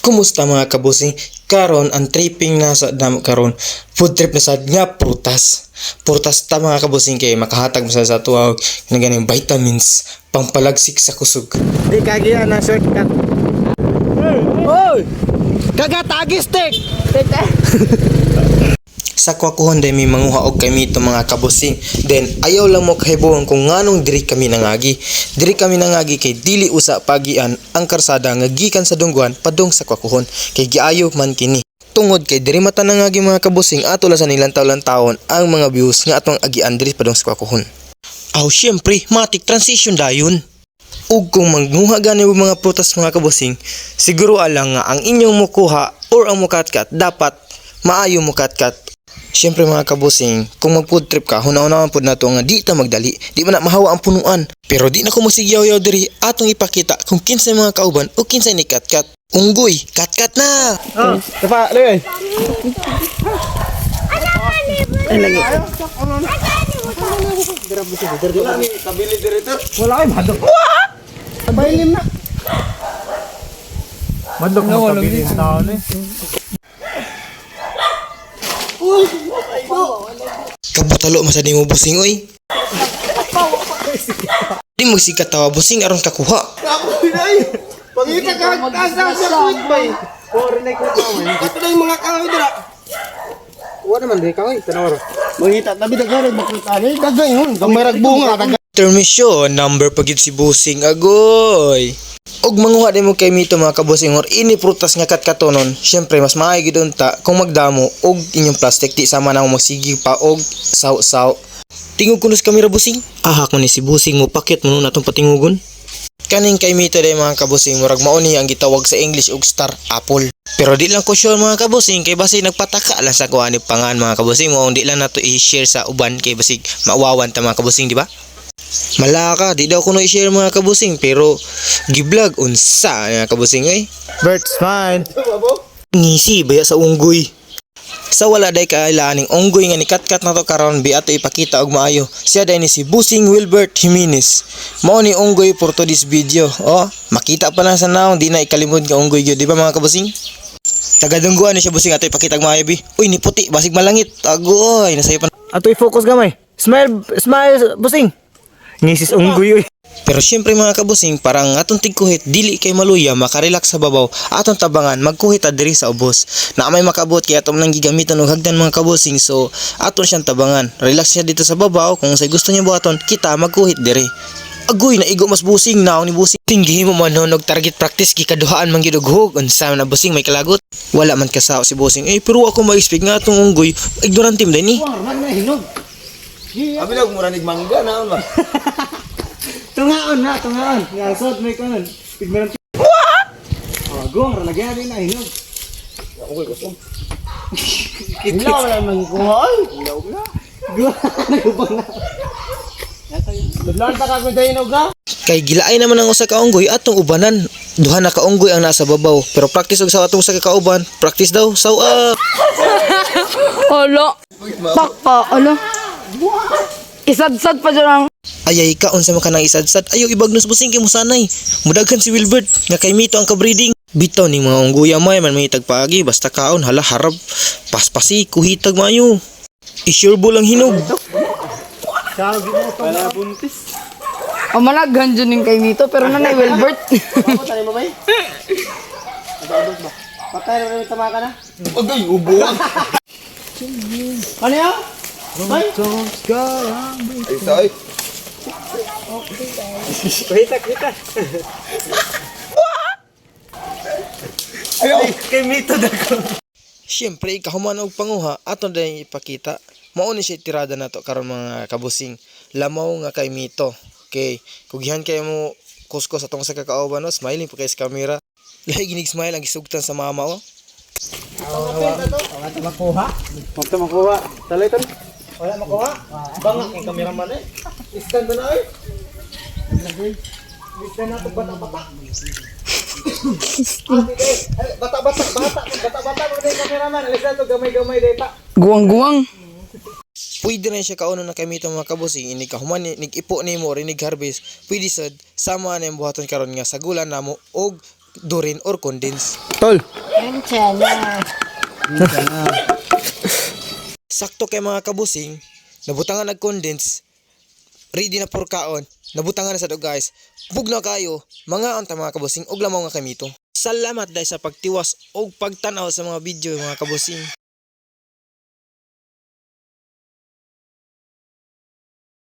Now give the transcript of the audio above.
Kumusta mga kabusing? Karon ang tripping na sa dam karon. Food trip na sad nga prutas. Prutas ta mga kabusing kay makahatag mo sa tuwag ng ganing vitamins pampalagsik sa kusog. Di kagiya na shortcut. Oy! Kagatagi stick! Sa kwakuhon day may manguha og kay mito mga kabusing. Then ayaw lang mo kahibuon kung nganong diri kami nangagi. Diri kami nangagi kay dili usa pagian ang karsada nga gikan sa Dungguan padung sa kwakuhon kay giayo man kini. Tungod kay diri mata nangagi mga kabusing ato la sa nilang taon ang mga views nga atong agian diri padung sa kwakuhon. Aw syempre matik transition dayon. Ug kung manguha gani og mga prutas mga kabusing, siguro alang nga ang inyong mukuha or ang mukatkat dapat maayo mukatkat. Siyempre mga kabusing, kung mag food trip ka, hunaw-hunawan po na ito nga di ta magdali, di man na mahawa ang punuan. Pero di na ko masigyaw-yaw diri, atong ipakita kung kinsay mga kauban o kinsay ni katkat. Unggoy, katkat na! Oh, tapa, lagay. Ay, lagi. Kabili dito. Wala kayo, madok. Tabaylim na. Madok na kabili ng tao na eh. Kabatalo masad mo busing oy. Di mo sikat tawa busing aron kakuha. Ako pinay. Pangita ka tasa sa quick bay. Ore na ko naman. Ito na yung mga kahoy dira. Wa naman di kahoy tanawar. Mangita tabi daghan bakutani daghan yun. Gamay rag bunga daghan. Termisyon number pagit si busing agoy. Og manguha din mo kay mito mga kabusing or ini prutas nga katkatonon. Syempre mas maay gid unta kung magdamo og inyong plastic di sama na mo magsigi pa og saw-saw. Tingog kunos kamera busing. Ahak mo ni si busing mo pakit mo natong patingugon. Kaning kay mito day mga kabusing murag mao ni ang gitawag sa English og star apple. Pero di lang ko sure mga kabusing kay basig nagpataka lang sa kuha ni pangan mga kabusing mo di lang nato i-share sa uban kay basig maawawan ta mga kabusing di ba? Malaka, di daw ko na i-share mga kabusing pero giblog unsa mga kabusing eh. Bird's fine. Ngisi baya sa unggoy. Sa wala day kailaning unggoy nga ni katkat na to karon bi ato ipakita og maayo. Siya day ni si Busing Wilbert Jimenez. Mao ni unggoy for today's video. Oh, makita pa lang sa naong di na ikalimod nga unggoy gyud di ba mga kabusing? Taga-Dungguan ni siya busing ato ipakita og maayo bi. Uy ni puti basig malangit. Agoy nasayo pa. Ato i-focus gamay. Smile busing. Ngisis unggoy oy. Pero syempre mga kabusing, parang atong tigkuhit dili kay maluya makarelax sa babaw atong tabangan magkuhit adiri sa ubos. Na may makabot kay atong nang gigamitan og hagdan mga kabusing so aton siyang tabangan. Relax siya dito sa babaw kung say gusto niya buhaton kita magkuhit diri. Agoy na igo mas busing naon ni busing. Tinggi mo man og target practice gikaduhaan man gyud og hug unsa na busing may kalagot. Wala man kasao si busing. Pero ako ma-expect nga atong unggoy ignorant team din ni. Wala man hinog. Abi lang mura nig mangga naon ba? Tungaon na, tungaon. Ngasod may kanon. Pigmeran. What? Oh, gong ra lagyan din na hinog. Okay, kusog. Ilaw lang man ko. Ilaw na. Gong nagubang na. Dadlan ta ka kun hinog na. Kay gilaay naman ang usa ka unggoy atong ubanan. Duha na ka unggoy ang nasa babaw. Pero practice og sa atong usa ka kauban. Practice daw. So Olo. Takpa, olo. Isad-sad pa dyan ang... ayay ka unsa man ka nang isadsad. Ayaw ibagnos busing kay musanay. Mudaghan si Wilbert nga kay mito ang kabreeding. Bitaw ning mga unggoy may man mahitag paagi basta kaon hala harap paspasi kuhitag mayo. Isurbo lang hinog. Wala buntis. O malaghan dyan yung kay Mito pero nanay Wilbert. Ako tayo mamay. Nagabot ba? Patay na rin tama ka na? Agay, ubo. Ano yan? Ay! Ay, say. Kita. Ayaw! Kay Mito dako. Siyempre ikahuman og panguha aton din ipakita. Mao ni siya tirada nato karon mga kabusing. Lamaw nga kay Mito. Okay, kugihan kayo mo kuskus atong sa kakauban no, smiling pa kay sa camera. Lahi ginig smile ang gisugtan sa mama oh. Wala makuha. Wala makuha. Talay tan. Wala makuha. Bangak ang cameraman eh. Isdan na eh. Isdan na to bata-bata. Bata-bata mo dai cameraman. Isdan to gamay-gamay dai pa. Guwang-guwang. Pwede rin siya kauno na kami itong mga kabusing. Inig kahuman, nig-ipo ni mo, rinig harvest. Pwede sad, sama na yung buhaton karon nga sa gulan na mo. Og durin or condense. Tol. Sakto kay mga kabusing, nabutangan nag-condense, ready na for kaon, nabutangan na sa guys. Bugno kayo, mga anta mga kabusing, og lamaw nga kamito. Salamat dahil sa pagtiwas o pagtanaw sa mga video mga kabusing.